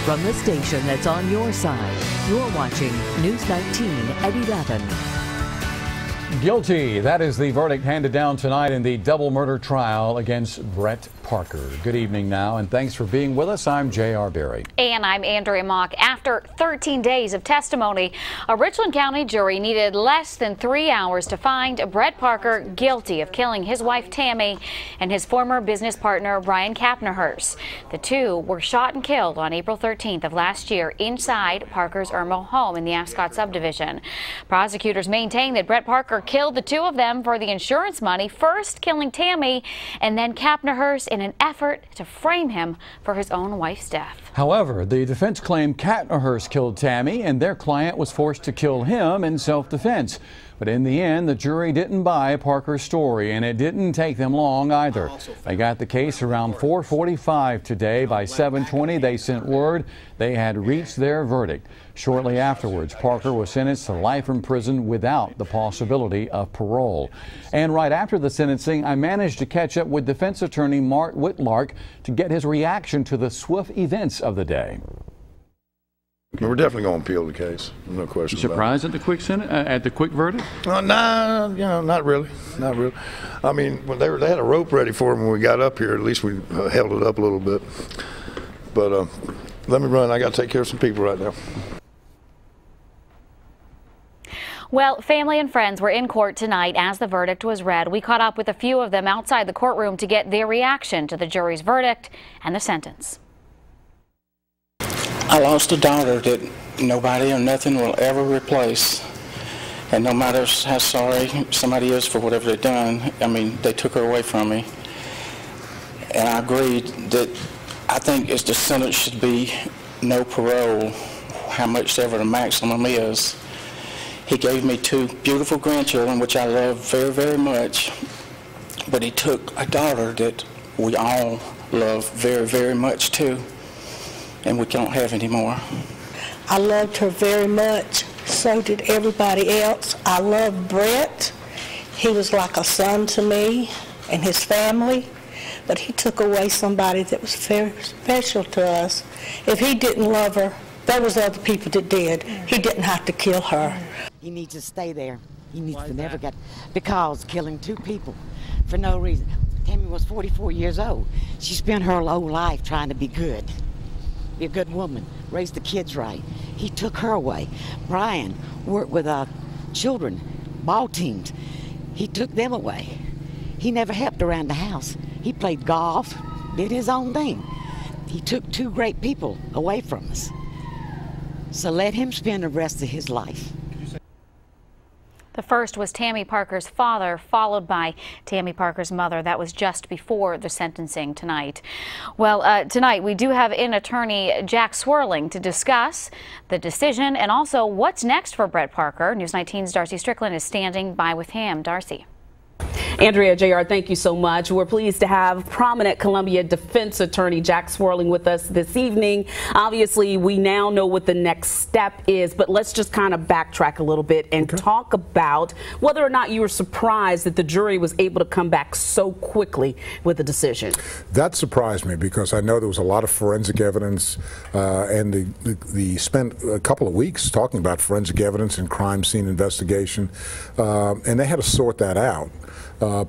From the station that's on your side, you're watching News 19 at 11. Guilty. That is the verdict handed down tonight in the double murder trial against Brett Parker. Good evening now, and thanks for being with us. I'm J.R. Berry. And I'm Andrea Mock. After 13 days of testimony, a Richland County jury needed less than 3 hours to find Brett Parker guilty of killing his wife Tammy and his former business partner Brian Kapnerhurst. The two were shot and killed on April 13th of last year inside Parker's Irmo home in the Ascot subdivision. Prosecutors maintain that Brett Parker killed the two of them for the insurance money, first killing Tammy and then Kapnerhurst in an effort to frame him for his own wife's death. However, the defense claimed Kapnerhurst killed Tammy and their client was forced to kill him in self-defense. But in the end, the jury didn't buy Parker's story, and it didn't take them long either. They got the case around 4:45 today. By 7:20, they sent word they had reached their verdict. Shortly afterwards, Parker was sentenced to life in prison without the possibility of parole. And right after the sentencing, I managed to catch up with defense attorney Mark Whitlark to get his reaction to the swift events of the day. We're definitely going to appeal the case. No question. Surprised at the quick verdict? Nah, not really. Not really. I mean, when they had a rope ready for him when we got up here. At least we held it up a little bit. But let me run. I got to take care of some people right now. Well, family and friends were in court tonight as the verdict was read. We caught up with a few of them outside the courtroom to get their reaction to the jury's verdict and the sentence. I lost a daughter that nobody or nothing will ever replace. And no matter how sorry somebody is for whatever they've done, I mean, they took her away from me. And I agreed that I think the sentence should be no parole, how much ever the maximum is. He gave me two beautiful grandchildren, which I love very, very much. But he took a daughter that we all love very, very much too. And we can't have any more. I loved her very much. So did everybody else. I loved Brett. He was like a son to me and his family. But he took away somebody that was very special to us. If he didn't love her, there was other people that did. He didn't have to kill her. He needs to stay there. He needs to never get, because killing two people for no reason. Tammy was 44 years old. She spent her whole life trying to be good. Be a good woman, raise the kids right. He took her away. Brian worked with children, ball teams. He took them away. He never helped around the house. He played golf, did his own thing. He took two great people away from us. So let him spend the rest of his life. The first was Tammy Parker's father, followed by Tammy Parker's mother. That was just before the sentencing tonight. Well, tonight we do have in attorney Jack Swerling to discuss the decision and also what's next for Brett Parker. News 19's Darcy Strickland is standing by with him. Darcy. Andrea, JR, thank you so much. We're pleased to have prominent Columbia defense attorney Jack Swerling with us this evening. Obviously, we now know what the next step is, but let's just kind of backtrack a little bit and talk about whether or not you were surprised that the jury was able to come back so quickly with a decision. That surprised me because I know there was a lot of forensic evidence, and they spent a couple of weeks talking about forensic evidence and crime scene investigation, and they had to sort that out.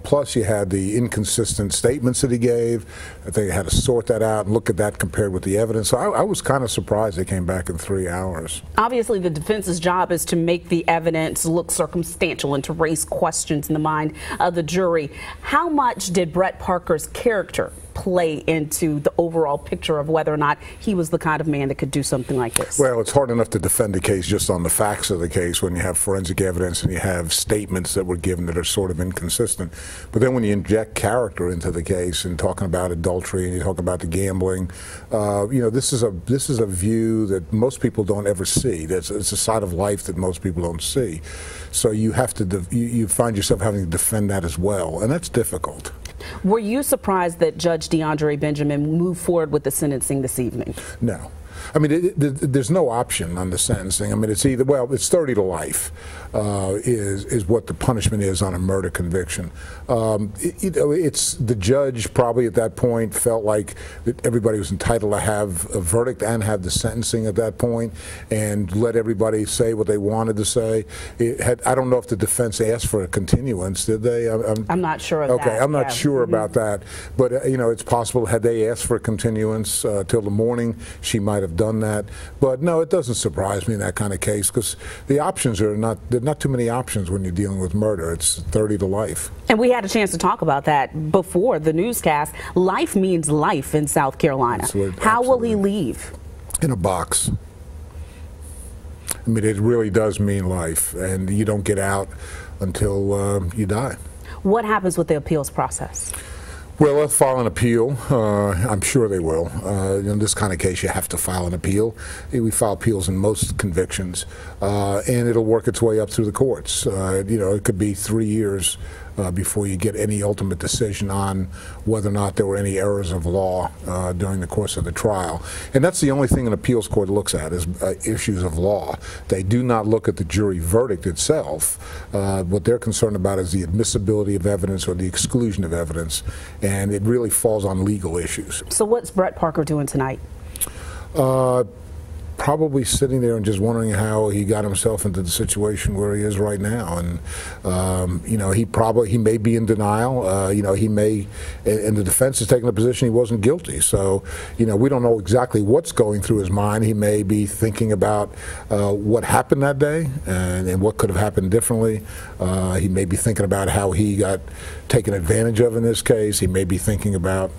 Plus, you had the inconsistent statements that he gave. They had to sort that out and look at that compared with the evidence. So I was kind of surprised they came back in 3 hours. Obviously, the defense's job is to make the evidence look circumstantial and to raise questions in the mind of the jury. How much did Brett Parker's character play into the overall picture of whether or not he was the kind of man that could do something like this? Well, it's hard enough to defend the case just on the facts of the case when you have forensic evidence and you have statements that were given that are sort of inconsistent. But then when you inject character into the case and talking about adultery and you talk about the gambling, you know, this is a view that most people don't ever see. It's a side of life that most people don't see. So you have to you find yourself having to defend that as well, and that's difficult. Were you surprised that Judge DeAndre Benjamin moved forward with the sentencing this evening? No. I mean, there's no option on the sentencing. I mean, it's either, well, it's 30 to life is what the punishment is on a murder conviction. It's the judge probably at that point felt like that everybody was entitled to have a verdict and have the sentencing at that point, and let everybody say what they wanted to say. I don't know if the defense asked for a continuance, did they? I'm not sure of that. Okay, I'm not sure about that, but it's possible had they asked for a continuance till the morning, she might have done that. But no, it doesn't surprise me in that kind of case, because the options are there are not too many options when you're dealing with murder. It's 30 to life. And we had a chance to talk about that before the newscast. Life means life in South Carolina. How will he leave? In a box. I mean, it really does mean life, and you don't get out until you die. What happens with the appeals process? Well, they'll file an appeal. I'm sure they will. In this kind of case, you have to file an appeal. We file appeals in most convictions, and it'll work its way up through the courts. It could be 3 years before you get any ultimate decision on whether or not there were any errors of law during the course of the trial. And that's the only thing an appeals court looks at is issues of law. They do not look at the jury verdict itself. What they're concerned about is the admissibility of evidence or the exclusion of evidence, and it really falls on legal issues. So what's Brett Parker doing tonight? Probably sitting there and just wondering how he got himself into the situation where he is right now. And he may be in denial. He may, and the defense is taking a position he wasn't guilty. So we don't know exactly what's going through his mind. He may be thinking about what happened that day and what could have happened differently. He may be thinking about how he got taken advantage of in this case. He may be thinking about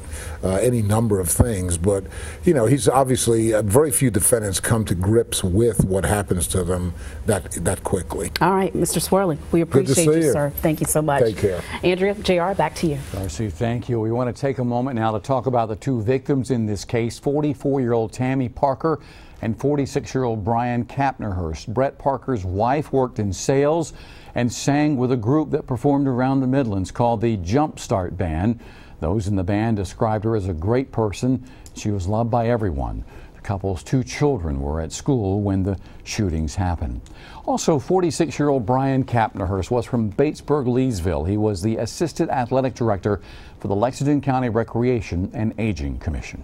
any number of things, but he's obviously very few defendants come to grips with what happens to them that quickly. All right, Mr. Swerling, we appreciate you, sir. Thank you so much. Take care. Andrea, JR, back to you. Darcy, thank you. We want to take a moment now to talk about the two victims in this case, 44-year-old Tammy Parker and 46-year-old Brian Kapnerhurst. Brett Parker's wife worked in sales and sang with a group that performed around the Midlands called the Jumpstart Band. Those in the band described her as a great person. She was loved by everyone. The couple's two children were at school when the shootings happened. Also, 46-year-old Brian Kapnerhurst was from Batesburg-Leesville. He was the Assistant Athletic Director for the Lexington County Recreation and Aging Commission.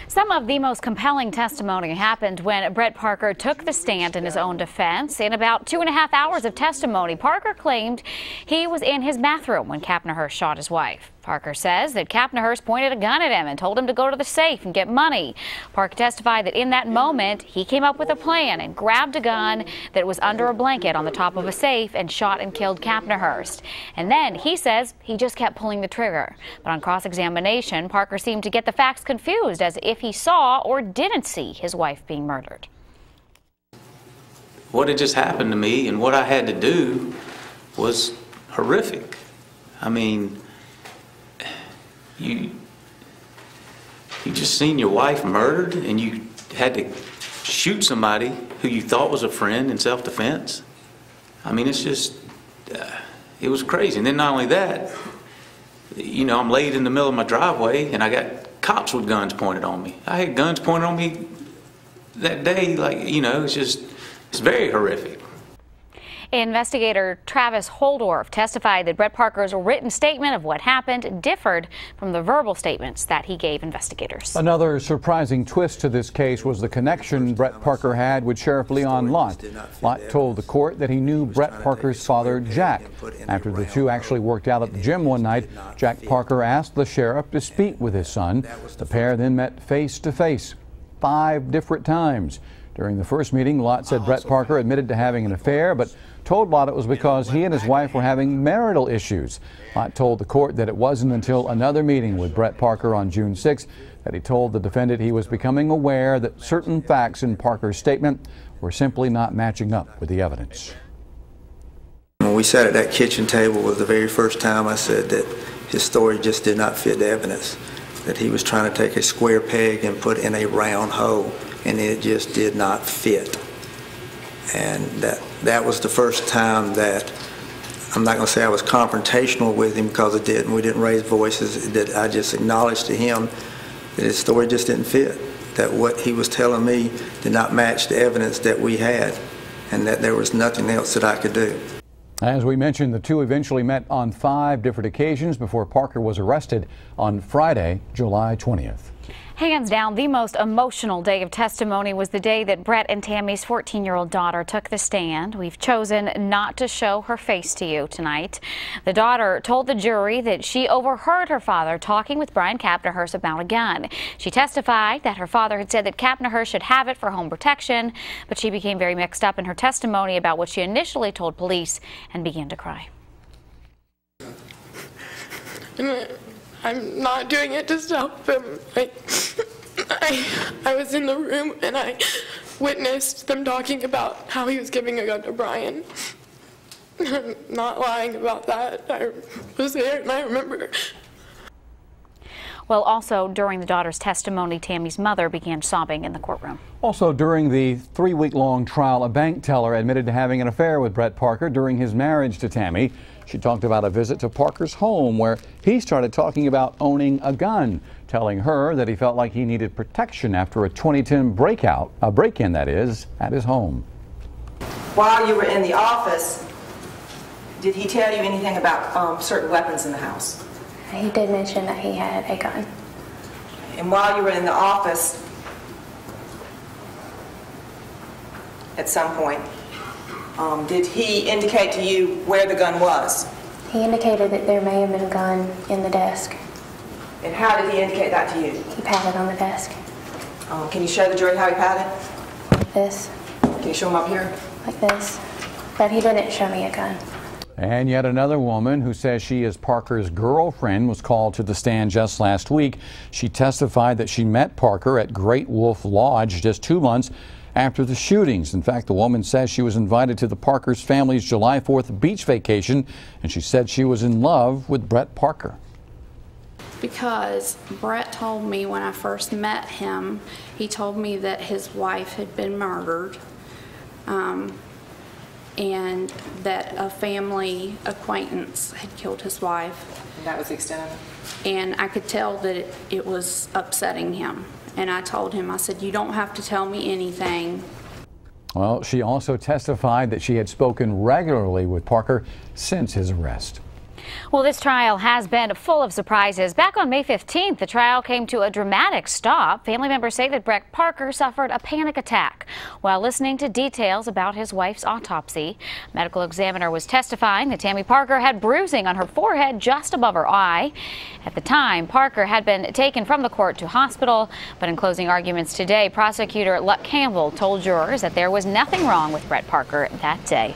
Some of the most compelling testimony happened when Brett Parker took the stand in his own defense. In about 2.5 hours of testimony, Parker claimed he was in his bathroom when Kapnerhurst shot his wife. Parker says that Kapnerhurst pointed a gun at him and told him to go to the safe and get money. Parker testified that in that moment, he came up with a plan and grabbed a gun that was under a blanket on the top of a safe and shot and killed Kapnerhurst. And then he says he just kept pulling the trigger. But on cross-examination, Parker seemed to get the facts confused as if he saw or didn't see his wife being murdered. What had just happened to me and what I had to do was horrific. I mean, you just seen your wife murdered and you had to shoot somebody who you thought was a friend in self-defense. I mean, it's just, it was crazy. And then not only that, I'm laid in the middle of my driveway and I got cops with guns pointed on me. I had guns pointed on me that day, it's very horrific. Investigator Travis Holdorf testified that Brett Parker's written statement of what happened differed from the verbal statements that he gave investigators. Another surprising twist to this case was the connection Brett Parker had with Sheriff Leon Lott. Lott told the court that he knew Brett Parker's father, Jack. After the two actually worked out at the gym one night, Jack Parker asked the sheriff to speak with his son. The pair then met face to face 5 different times. During the first meeting, Lott said Brett Parker admitted to having an affair, but told Lott it was because he and his wife were having marital issues. Lott told the court that it wasn't until another meeting with Brett Parker on June 6 that he told the defendant he was becoming aware that certain facts in Parker's statement were simply not matching up with the evidence. When we sat at that kitchen table was the very first time I said that his story just did not fit the evidence, that he was trying to take a square peg and put in a round hole, and it just did not fit. And that was the first time that, I'm not going to say I was confrontational with him because it didn't. We didn't raise voices. That I just acknowledged to him that his story just didn't fit. that what he was telling me did not match the evidence that we had, and that there was nothing else that I could do. As we mentioned, the two eventually met on 5 different occasions before Parker was arrested on Friday, July 20th. Hands down, the most emotional day of testimony was the day that Brett and Tammy's 14-year-old daughter took the stand. We've chosen not to show her face to you tonight. The daughter told the jury that she overheard her father talking with Brian Kapnahurst about a gun. She testified that her father had said that Kapnahurst should have it for home protection, but she became very mixed up in her testimony about what she initially told police and began to cry. I'm not doing it to stop him. I was in the room and I witnessed them talking about how he was giving a gun to Brian. I'm not lying about that. I was there and I remember. Well, also during the daughter's testimony, Tammy's mother began sobbing in the courtroom. Also during the 3-week-long trial, a bank teller admitted to having an affair with Brett Parker during his marriage to Tammy. She talked about a visit to Parker's home where he started talking about owning a gun, telling her that he felt like he needed protection after a 2010 break-in that is, at his home. While you were in the office, did he tell you anything about certain weapons in the house? He did mention that he had a gun. And while you were in the office, at some point, did he indicate to you where the gun was? He indicated that there may have been a gun in the desk. And how did he indicate that to you? He patted on the desk. Can you show the jury how he patted? Like this. Can you show him up here? Like this. But he didn't show me a gun. And yet another woman who says she is Parker's girlfriend was called to the stand just last week. She testified that she met Parker at Great Wolf Lodge just 2 months after the shootings. In fact, the woman says she was invited to the Parker's family's July 4th beach vacation, and she said she was in love with Brett Parker. Because Brett told me when I first met him, he told me that his wife had been murdered, and that a family acquaintance had killed his wife. And that was the extent of it? And I could tell that it was upsetting him. And I told him, I said, you don't have to tell me anything. Well, she also testified that she had spoken regularly with Parker since his arrest. Well, this trial has been full of surprises. Back on May 15th, the trial came to a dramatic stop. Family members say that Brett Parker suffered a panic attack while listening to details about his wife's autopsy. Medical examiner was testifying that Tammy Parker had bruising on her forehead just above her eye. At the time, Parker had been taken from the court to hospital, but in closing arguments today, prosecutor Luck Campbell told jurors that there was nothing wrong with Brett Parker that day.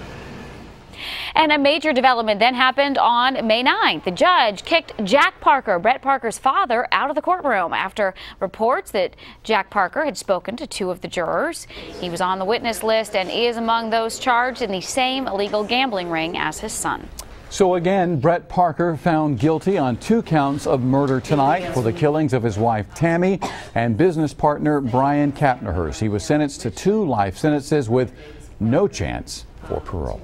And a major development then happened on May 9th. The judge kicked Jack Parker, Brett Parker's father, out of the courtroom after reports that Jack Parker had spoken to 2 of the jurors. He was on the witness list and is among those charged in the same illegal gambling ring as his son. So again, Brett Parker found guilty on 2 counts of murder tonight for the killings of his wife Tammy and business partner Brian Kapnahurst. He was sentenced to 2 life sentences with no chance for parole.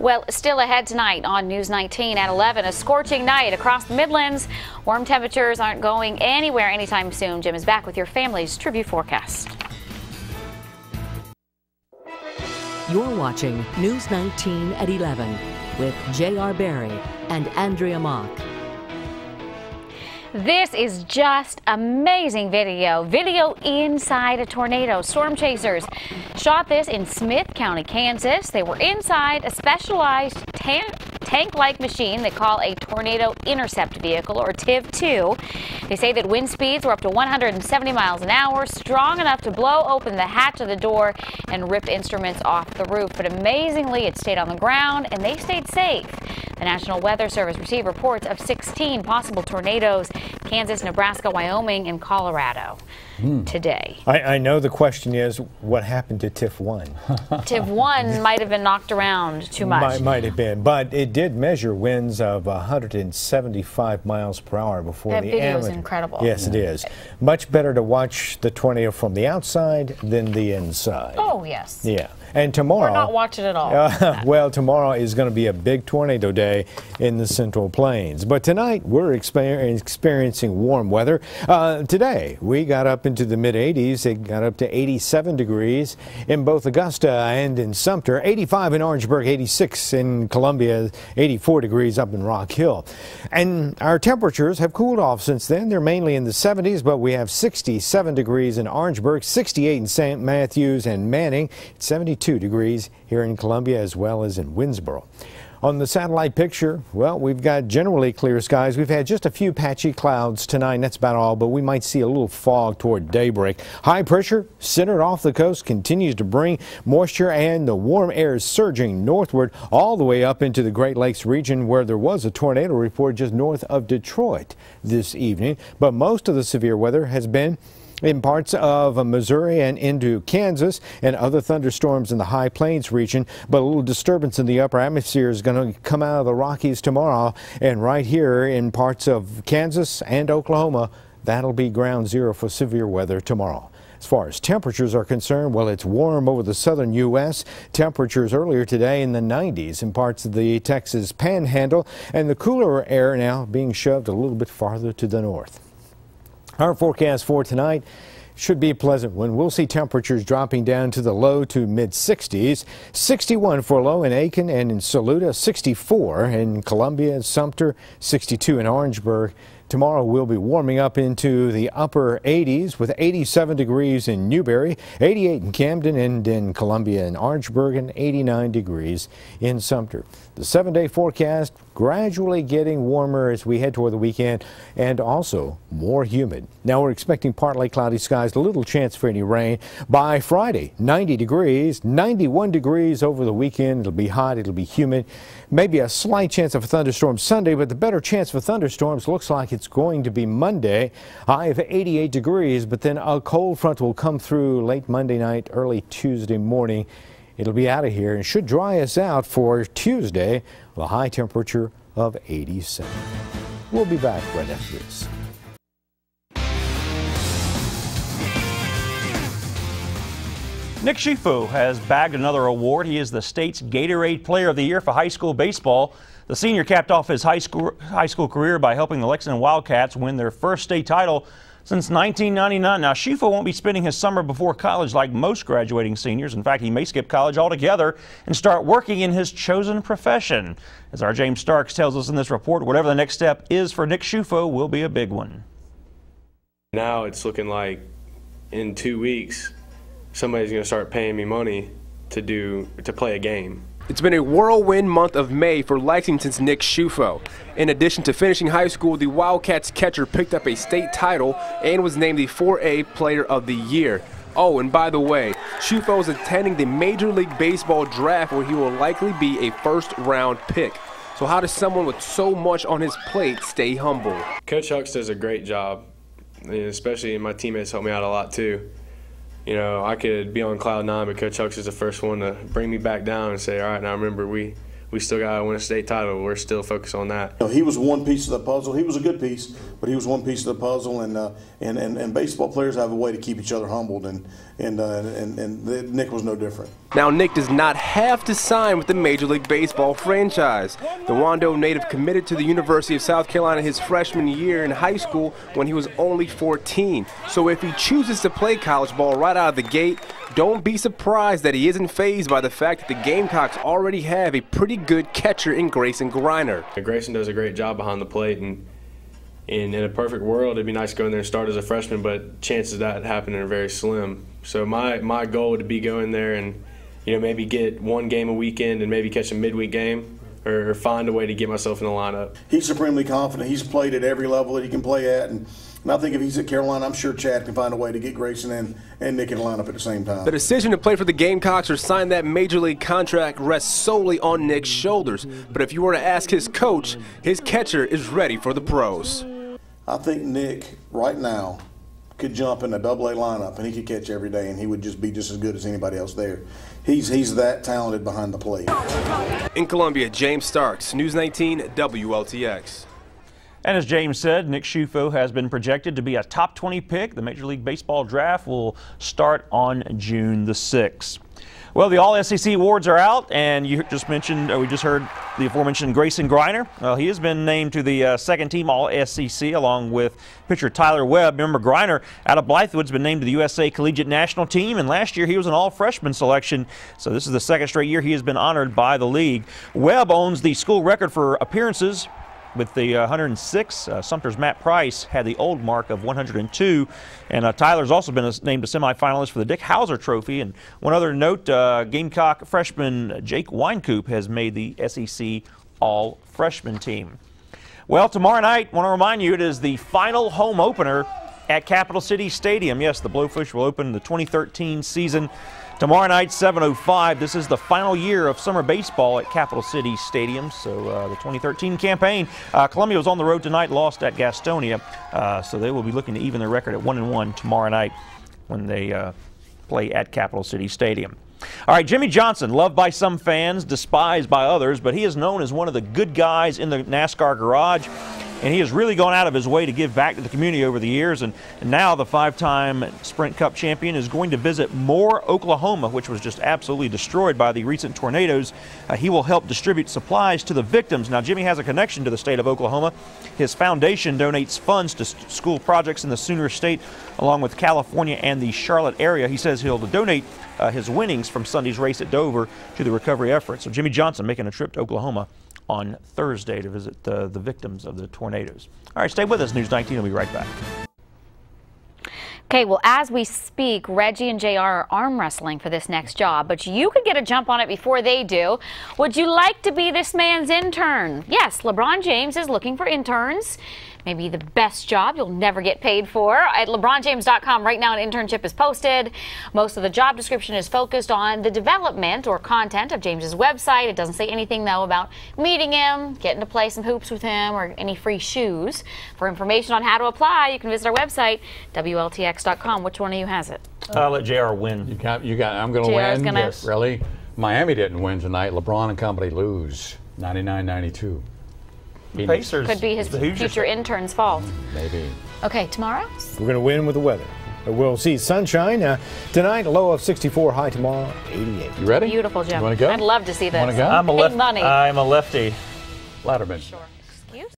Well, still ahead tonight on News 19 at 11, a scorching night across the Midlands. Warm temperatures aren't going anywhere anytime soon. Jim is back with your family's tribute forecast. You're watching News 19 at 11 with J.R. Berry and Andrea Mock. This is just amazing video. Video inside a tornado. Storm chasers shot this in Smith County, Kansas. They were inside a specialized tank-like machine they call a tornado intercept vehicle, or TIV-2. They say that wind speeds were up to 170 miles an hour, strong enough to blow open the hatch of the door and rip instruments off the roof. But amazingly, it stayed on the ground and they stayed safe. The National Weather Service received reports of 16 possible tornadoes, Kansas, Nebraska, Wyoming, and Colorado today. I know the question is, what happened to TIF-1? TIF-1 might have been knocked around too much. Might have been, but it did measure winds of 175 miles per hour before that the video is incredible. Yes, it is. Much better to watch the tornado from the outside than the inside. Oh, yes. Yeah. And tomorrow, we're not watching it all. Well, tomorrow is going to be a big tornado day in the Central Plains. But tonight, we're experiencing warm weather. Today, we got up into the mid-80s. It got up to 87 degrees in both Augusta and in Sumter, 85 in Orangeburg, 86 in Columbia, 84 degrees up in Rock Hill. And our temperatures have cooled off since then. They're mainly in the 70s, but we have 67 degrees in Orangeburg, 68 in St. Matthews and Manning, 72 degrees here in Columbia as well as in Winnsboro. On the satellite picture, well, we've got generally clear skies. We've had just a few patchy clouds tonight. That's about all, but we might see a little fog toward daybreak. High pressure centered off the coast continues to bring moisture, and the warm air is surging northward all the way up into the Great Lakes region, where there was a tornado report just north of Detroit this evening. But most of the severe weather has been in parts of Missouri and into Kansas, and other thunderstorms in the High Plains region. But a little disturbance in the upper atmosphere is going to come out of the Rockies tomorrow, and right here in parts of Kansas and Oklahoma, that'll be ground zero for severe weather tomorrow. As far as temperatures are concerned, well, it's warm over the southern U.S. Temperatures earlier today in the 90s in parts of the Texas Panhandle, and the cooler air now being shoved a little bit farther to the north. Our forecast for tonight should be a pleasant one. We'll see temperatures dropping down to the low to mid-60s. 61 for low in Aiken and in Saluda, 64 in Columbia and Sumter, 62 in Orangeburg. Tomorrow we'll be warming up into the upper 80s with 87 degrees in Newberry, 88 in Camden and in Columbia and Orangeburg, and 89 degrees in Sumter. The 7-day forecast gradually getting warmer as we head toward the weekend, and also more humid. Now we're expecting partly cloudy skies, a little chance for any rain. By Friday, 90 degrees, 91 degrees over the weekend. It'll be hot, it'll be humid. Maybe a slight chance of a thunderstorm Sunday, but the better chance for thunderstorms looks like it's going to be Monday. High of 88 degrees, but then a cold front will come through late Monday night, early Tuesday morning. It'll be out of here and should dry us out for Tuesday with a high temperature of 87. We'll be back right after this. Nick Schifo has bagged another award. He is the state's Gatorade Player of the Year for high school baseball. The senior capped off his high school career by helping the Lexington Wildcats win their first state title since 1999. Now, Schifo won't be spending his summer before college like most graduating seniors. In fact, he may skip college altogether and start working in his chosen profession. As our James Starks tells us in this report, whatever the next step is for Nick Schifo will be a big one. Now it's looking like in 2 weeks, somebody's going to start paying me money to play a game. It's been a whirlwind month of May for Lexington's Nick Schifo. In addition to finishing high school, the Wildcats catcher picked up a state title and was named the 4A Player of the Year. Oh, and by the way, Schifo is attending the Major League Baseball draft, where he will likely be a first-round pick. So how does someone with so much on his plate stay humble? Coach Hucks does a great job, especially my teammates help me out a lot too. You know, I could be on cloud nine, but Coach Hucks is the first one to bring me back down and say, all right, now remember, we still got to win a state title. We're still focused on that. You know, he was one piece of the puzzle. He was a good piece, but he was one piece of the puzzle. And baseball players have a way to keep each other humbled, and Nick was no different. Now, Nick does not have to sign with the Major League Baseball franchise. The Wando native committed to the University of South Carolina his freshman year in high school when he was only 14. So if he chooses to play college ball right out of the gate, don't be surprised that he isn't fazed by the fact that the Gamecocks already have a pretty good catcher in Grayson Griner. Grayson does a great job behind the plate, and in a perfect world, it'd be nice to go in there and start as a freshman, but chances of that happening are very slim. So my goal would be go in there and, you know, maybe get one game a weekend and maybe catch a midweek game, or find a way to get myself in the lineup. He's supremely confident. He's played at every level that he can play at, and I think if he's at Carolina, I'm sure Chad can find a way to get Grayson and Nick in the lineup at the same time. The decision to play for the Gamecocks or sign that major league contract rests solely on Nick's shoulders. But if you were to ask his coach, his catcher is ready for the pros. I think Nick, right now, could jump in a AA lineup and he could catch every day, and he would just be just as good as anybody else there. He's that talented behind the plate. In Columbia, James Starks, News 19 WLTX. And as James said, Nick Schifo has been projected to be a top 20 pick. The Major League Baseball draft will start on June the 6th. Well, the All-SEC awards are out, and you just mentioned, we just heard the aforementioned Grayson Griner. Well, he has been named to the second-team All-SEC along with pitcher Tyler Webb. Remember, Griner out of Blythewood's been named to the USA Collegiate National Team, and last year he was an all-freshman selection, so this is the second straight year he has been honored by the league. Webb owns the school record for appearances with the 106. Sumter's Matt Price had the old mark of 102. And Tyler's also been named a semifinalist for the Dick Hauser Trophy. And one other note, Gamecock freshman Jake Weinkoop has made the SEC All-Freshman team. Well, tomorrow night, I want to remind you, it is the final home opener at Capital City Stadium. Yes, the Blowfish will open the 2013 season tomorrow night, 7:05. This is the final year of summer baseball at Capital City Stadium. So the 2013 campaign. Columbia was on the road tonight, lost at Gastonia. So they will be looking to even their record at 1-1 tomorrow night when they play at Capital City Stadium. All right, Jimmy Johnson, loved by some fans, despised by others, but he is known as one of the good guys in the NASCAR garage. And he has really gone out of his way to give back to the community over the years. And now the 5-time Sprint Cup champion is going to visit Moore, Oklahoma, which was just absolutely destroyed by the recent tornadoes. He will help distribute supplies to the victims. Now, Jimmy has a connection to the state of Oklahoma. His foundation donates funds to school projects in the Sooner State, along with California and the Charlotte area. He says he'll donate his winnings from Sunday's race at Dover to the recovery effort. So Jimmy Johnson making a trip to Oklahoma on Thursday to visit the victims of the tornadoes. All right, stay with us. News 19 will be right back. Okay, well, as we speak, Reggie and JR are arm wrestling for this next job, but you could get a jump on it before they do. Would you like to be this man's intern? Yes, LeBron James is looking for interns. Maybe the best job you'll never get paid for. At LeBronJames.com right now, an internship is posted. Most of the job description is focused on the development or content of James's website. It doesn't say anything, though, about meeting him, getting to play some hoops with him, or any free shoes. For information on how to apply, you can visit our website, WLTX.com. Which one of you has it? I'll let JR win. You got. I'm going to win. Yes, really? Miami didn't win tonight. LeBron and company lose 99-92. Pacers. Could be his future intern's fault. Maybe. Okay, tomorrow? We're going to win with the weather. We'll see sunshine tonight, a low of 64, high tomorrow, 88. You ready? Beautiful, Jim. You want to go? I'd love to see this. Want to go? I'm a lefty. Louderman. Sure.